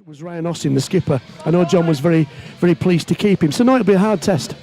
Was Ryan Austin, the skipper. I know John was very pleased to keep him, so no, it'll be a hard test.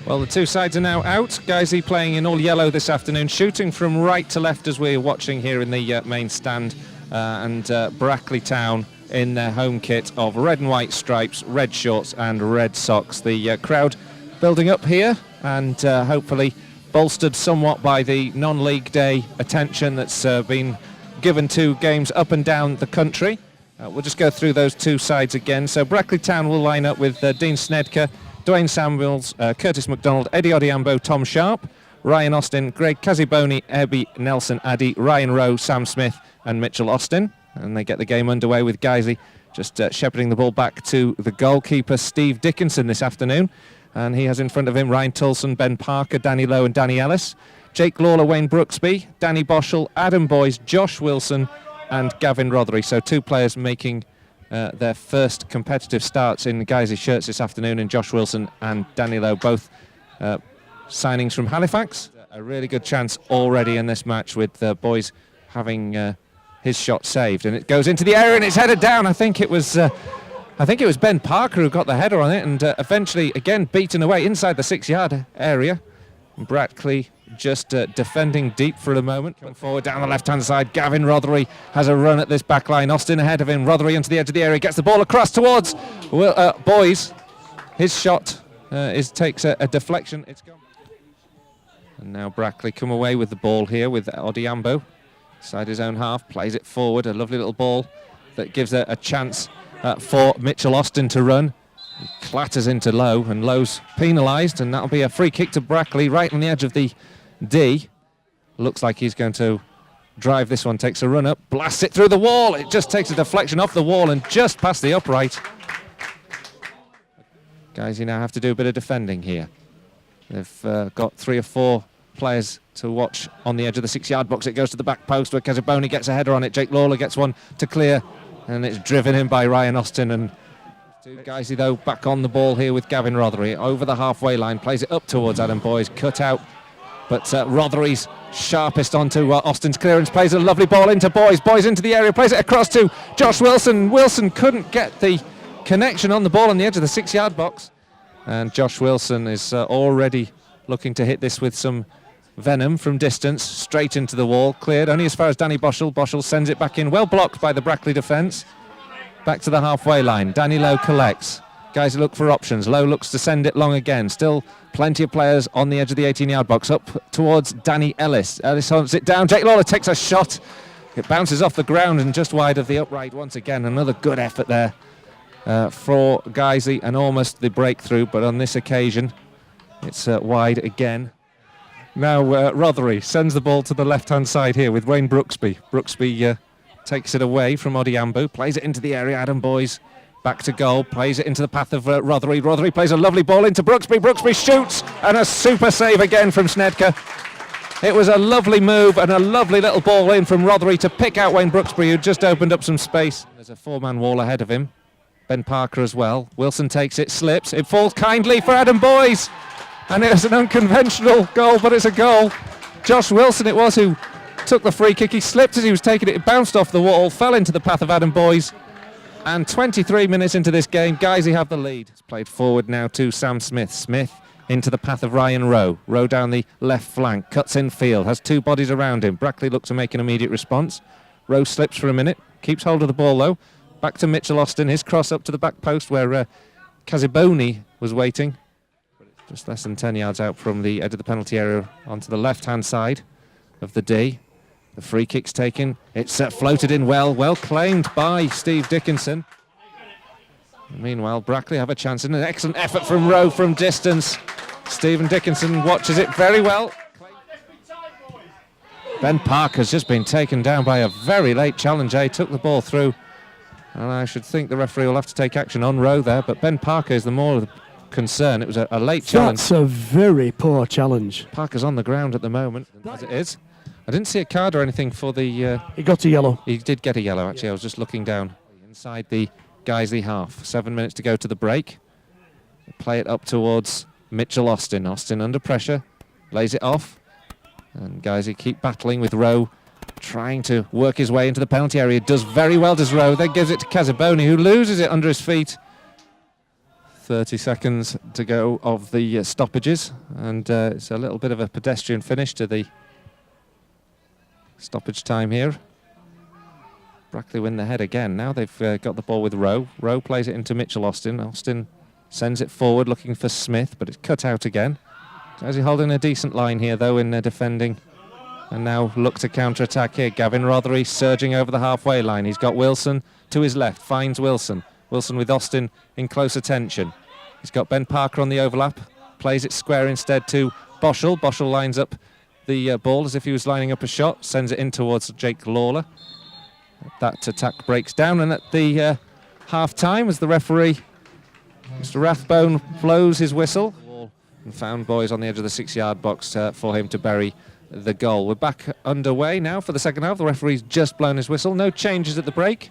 Well, the two sides are now out. Guiseley playing in all yellow this afternoon, shooting from right to left as we're watching here in the main stand, and Brackley Town in their home kit of red and white stripes, red shorts and red socks. The crowd building up here and hopefully bolstered somewhat by the non-league day attention that's been given to games up and down the country. We'll just go through those two sides again. So Brackley Town will line up with Dean Snedker, Dwayne Samuels, Curtis MacDonald, Eddie Odiambo, Tom Sharp, Ryan Austin, Greg Casiboni, Ebby Nelson Addy, Ryan Rowe, Sam Smith and Mitchell Austin. And they get the game underway with Guiseley just shepherding the ball back to the goalkeeper Steve Dickinson this afternoon. And he has in front of him Ryan Tulson, Ben Parker, Danny Lowe and Danny Ellis, Jake Lawler, Wayne Brooksby, Danny Boschel, Adam Boyes, Josh Wilson and Gavin Rothery. So two players making their first competitive starts in Guiseley shirts this afternoon, and Josh Wilson and Danny Lowe, both signings from Halifax. A really good chance already in this match with Boyes having his shot saved, and it goes into the area and it's headed down. I think it was Ben Parker who got the header on it, and eventually again beaten away inside the 6-yard area. Brackley just defending deep for a moment. Coming forward down the left-hand side, Gavin Rothery has a run at this back line. Austin ahead of him, Rothery into the edge of the area, gets the ball across towards Boyes. His shot takes a deflection. It's gone. And now Brackley come away with the ball here with Odiambo. Inside his own half, plays it forward. A lovely little ball that gives a chance for Mitchell Austin to run. He clatters into Lowe, and Lowe's penalised, and that'll be a free kick to Brackley right on the edge of the D. Looks like he's going to drive this one, takes a run up, blasts it through the wall. It just takes a deflection off the wall and just past the upright. Guys, you now have to do a bit of defending here. They've got 3 or 4 players to watch on the edge of the 6-yard box. It goes to the back post where Casiboni gets a header on it. Jake Lawler gets one to clear, and it's driven in by Ryan Austin. And two Guiseley though back on the ball here with Gavin Rothery over the halfway line, plays it up towards Adam Boyes, cut out, but Rothery's sharpest onto Austin's clearance, plays a lovely ball into Boyes. Boyes into the area, plays it across to Josh Wilson. Wilson couldn't get the connection on the ball on the edge of the 6-yard box, and Josh Wilson is already looking to hit this with some venom from distance, straight into the wall, cleared only as far as Danny Boschel. Boschel sends it back in, well blocked by the Brackley defence. Back to the halfway line, Danny Lowe collects. Guys look for options. Lowe looks to send it long again. Still plenty of players on the edge of the 18-yard box. Up towards Danny Ellis. Ellis hunts it down. Jake Lawler takes a shot. It bounces off the ground and just wide of the upright once again. Another good effort there for Guiseley, and almost the breakthrough, but on this occasion it's wide again. Now Rothery sends the ball to the left-hand side here with Wayne Brooksby. Brooksby takes it away from Odiambo, plays it into the area. Adam Boyes back to goal, plays it into the path of Rothery. Rothery plays a lovely ball into Brooksby. Brooksby shoots, and a super save again from Snedker. It was a lovely move and a lovely little ball in from Rothery to pick out Wayne Brooksby, who just opened up some space. There's a 4-man wall ahead of him. Ben Parker as well. Wilson takes it, slips. It falls kindly for Adam Boyes. And it was an unconventional goal, but it's a goal. Josh Wilson it was who took the free kick. He slipped as he was taking it. It bounced off the wall, fell into the path of Adam Boyes. And 23 minutes into this game, Guiseley have the lead. It's played forward now to Sam Smith. Smith into the path of Ryan Rowe. Rowe down the left flank, cuts in field, has 2 bodies around him. Brackley looks to make an immediate response. Rowe slips for a minute, keeps hold of the ball though. Back to Mitchell Austin, his cross up to the back post where Casiboni was waiting. Just less than 10 yards out from the edge of the penalty area onto the left-hand side of the D. The free kick's taken. It's floated in well claimed by Steve Dickinson. Meanwhile, Brackley have a chance in an excellent effort from Rowe from distance. Stephen Dickinson watches it very well. Ben Parker's just been taken down by a very late challenge. He took the ball through, and I should think the referee will have to take action on Rowe there, but Ben Parker is the more concern. It was a late challenge. That's a very poor challenge. Parker's on the ground at the moment, as it is. I didn't see a card or anything for the... He got a yellow. He did get a yellow, actually. I was just looking down. Inside the Guiseley half. 7 minutes to go to the break. Play it up towards Mitchell Austin. Austin under pressure. Lays it off. And Guiseley keep battling with Rowe trying to work his way into the penalty area. Does very well, does Rowe, then gives it to Casaboni, who loses it under his feet. 30 seconds to go of the stoppages, and it's a little bit of a pedestrian finish to the stoppage time here. Brackley win the head again. Now they've got the ball with Rowe. Rowe plays it into Mitchell Austin. Austin sends it forward looking for Smith, but it's cut out again. Guiseley holding a decent line here though in defending, and now look to counter-attack here. Gavin Rothery surging over the halfway line. He's got Wilson to his left, finds Wilson. Wilson with Austin in close attention. He's got Ben Parker on the overlap, plays it square instead to Boschel. Boschel lines up the ball as if he was lining up a shot, sends it in towards Jake Lawler. That attack breaks down, and at the half-time, as the referee, Mr. Rathbone, blows his whistle and found boys on the edge of the 6-yard box for him to bury the goal. We're back underway now for the second half. The referee's just blown his whistle. No changes at the break.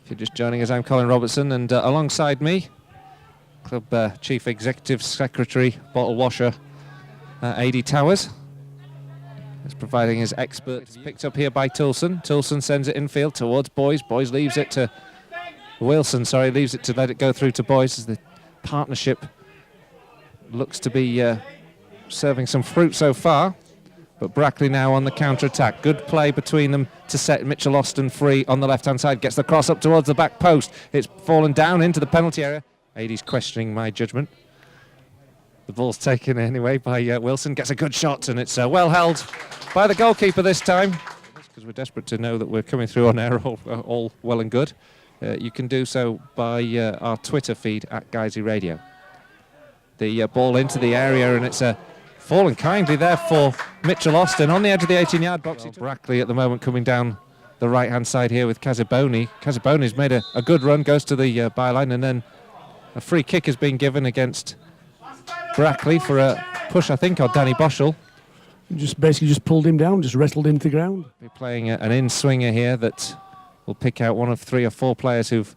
If you're just joining us, I'm Colin Robertson, and alongside me, Club Chief Executive Secretary, Bottle Washer, A.D. Towers. Is providing his expert. It's picked up here by Toulson. Toulson sends it infield towards Boys. Boys leaves it to Wilson, leaves it to let it go through to Boys as the partnership looks to be serving some fruit so far. But Brackley now on the counter-attack. Good play between them to set Mitchell Austin free on the left-hand side. Gets the cross up towards the back post. It's fallen down into the penalty area. AD's questioning my judgment. The ball's taken anyway by Wilson. Gets a good shot, and it's well held by the goalkeeper this time. Because we're desperate to know that we're coming through on air, all well and good. You can do so by our Twitter feed at Guiseley Radio. The ball into the area, and it's fallen kindly there for Mitchell Austin on the edge of the 18-yard box. Well, Brackley at the moment coming down the right-hand side here with Casaboni. Casaboni's made a good run, goes to the byline, and then a free kick has been given against Brackley for a push, I think, on Danny Boschel. Basically pulled him down, just wrestled him to the ground. We're playing an in-swinger here that will pick out one of 3 or 4 players who've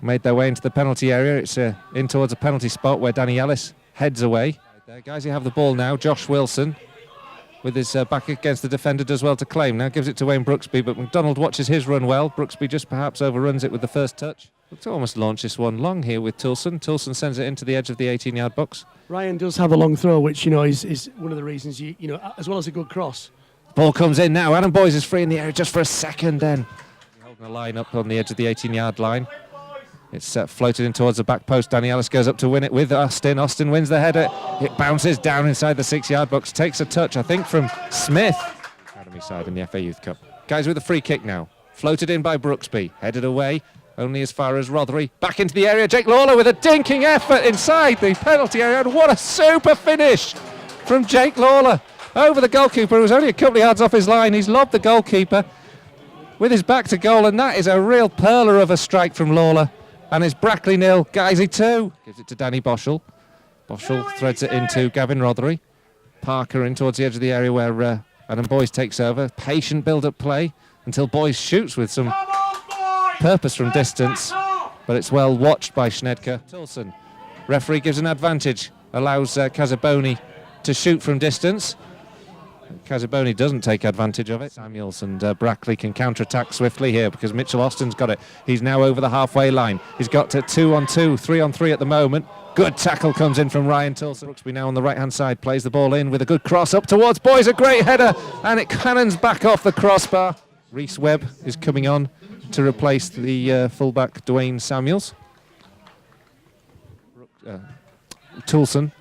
made their way into the penalty area. It's in towards a penalty spot where Danny Ellis heads away. There, guys, you have the ball now. Josh Wilson with his back against the defender does well to claim. Now gives it to Wayne Brooksby, but McDonald watches his run well. Brooksby just perhaps overruns it with the first touch. Looks to almost launch this one long here with Toulson. Toulson sends it into the edge of the 18-yard box. Ryan does have a long throw, which is one of the reasons you know, as well as a good cross. Ball comes in now. Adam Boys is free in the area just for a second. Then holding a line up on the edge of the 18-yard line. It's floated in towards the back post. Danny Ellis goes up to win it with Austin. Austin wins the header. It bounces down inside the 6-yard box. Takes a touch, I think, from Smith. Academy side in the FA Youth Cup. Guys with a free kick now. Floated in by Brooksby. Headed away. Only as far as Rothery. Back into the area. Jake Lawler with a dinking effort inside the penalty area. And what a super finish from Jake Lawler over the goalkeeper, who was only a couple of yards off his line. He's lobbed the goalkeeper with his back to goal, and that is a real perler of a strike from Lawler. And it's Brackley 0, Guiseley 2. Gives it to Danny Boschel. Boschel threads it into Gavin Rothery. Parker in towards the edge of the area where Adam Boys takes over. Patient build-up play until Boys shoots with some purpose from distance, but it's well watched by Schnedker. Toulson, referee gives an advantage, allows Casaboni to shoot from distance. Casaboni doesn't take advantage of it. Samuels and Brackley can counter-attack swiftly here because Mitchell Austin's got it. He's now over the halfway line. He's got to 2-on-2, 3-on-3 at the moment. Good tackle comes in from Ryan Toulson. Brooksby now on the right-hand side, plays the ball in with a good cross up towards Boys. A great header, and it cannons back off the crossbar. Reese Webb is coming on to replace the fullback Dwayne Samuels. Toulson.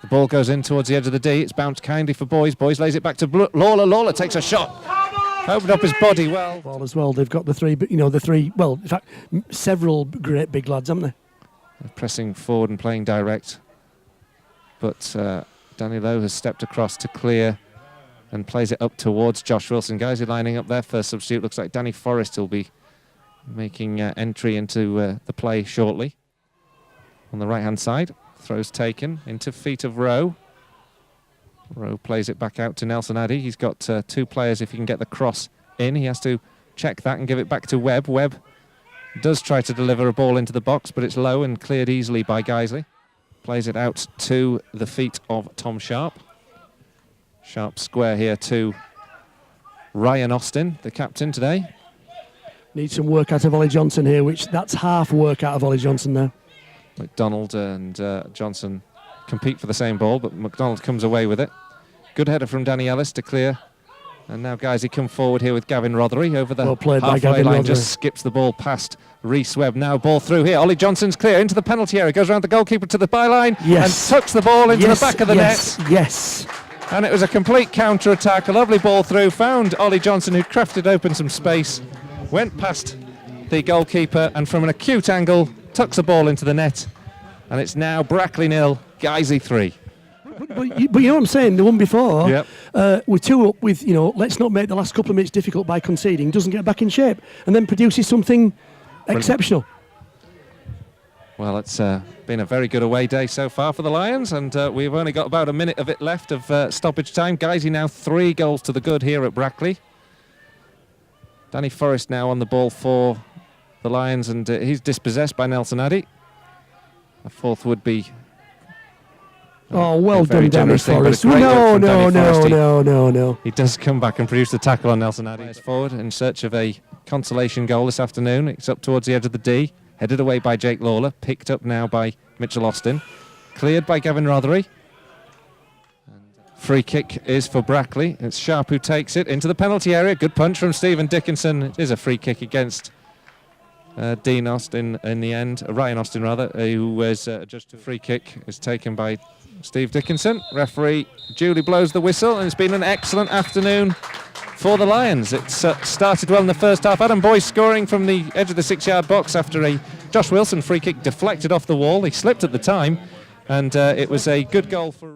The ball goes in towards the edge of the D. It's bounced kindly for Boys. Boys lays it back to Lawler. Lawler takes a shot. Opened up his body well. Well, as well, they've got the three, well, in fact, several great big lads, haven't they? They're pressing forward and playing direct. But Danny Lowe has stepped across to clear and plays it up towards Josh Wilson. Guys are lining up their first substitute. Looks like Danny Forrest will be making entry into the play shortly. On the right-hand side, throws taken into feet of Rowe. Rowe plays it back out to Nelson Addy. He's got 2 players. If he can get the cross in, he has to check that and give it back to Webb. Webb does try to deliver a ball into the box, but it's low and cleared easily by Guiseley. Plays it out to the feet of Tom Sharp. Sharp square here to Ryan Austin, the captain today. Needs some work out of Ollie Johnson here, which that's half work out of Ollie Johnson now. McDonald and Johnson compete for the same ball, but McDonald comes away with it. Good header from Danny Ellis to clear. And now Guiseley come forward here with Gavin Rothery over the halfway line, just skips the ball past Rhys Webb. Now ball through here. Ollie Johnson's clear into the penalty area, goes around the goalkeeper to the byline and tucks the ball into the back of the net. Yes. And it was a complete counter-attack, a lovely ball through, found Ollie Johnson, who crafted open some space, went past the goalkeeper and from an acute angle tucks the ball into the net. And it's now Brackley 0, Guiseley 3. But you know what I'm saying, the one before, yep. We're 2 up with, let's not make the last couple of minutes difficult by conceding, doesn't get back in shape, and then produces something exceptional. Well, it's been a very good away day so far for the Lions, and we've only got about a minute of it left of stoppage time. Guiseley now 3 goals to the good here at Brackley. Danny Forrest now on the ball for the Lions, and he's dispossessed by Nelson Addy. A fourth would be... Oh, well done, Danny Forrest. No. He does come back and produce the tackle on Nelson Addy. He's forward in search of a consolation goal this afternoon. It's up towards the edge of the D. Headed away by Jake Lawler. Picked up now by Mitchell Austin. Cleared by Gavin Rothery. Free kick is for Brackley. It's Sharp who takes it into the penalty area. Good punch from Stephen Dickinson. It is a free kick against Dean Austin in the end. Ryan Austin, rather, who was just a free kick is taken by Steve Dickinson. Referee duly blows the whistle, and it's been an excellent afternoon for the Lions. It's started well in the first half. Adam Boyce scoring from the edge of the 6-yard box after a Josh Wilson free kick deflected off the wall. He slipped at the time, and it was a good goal for...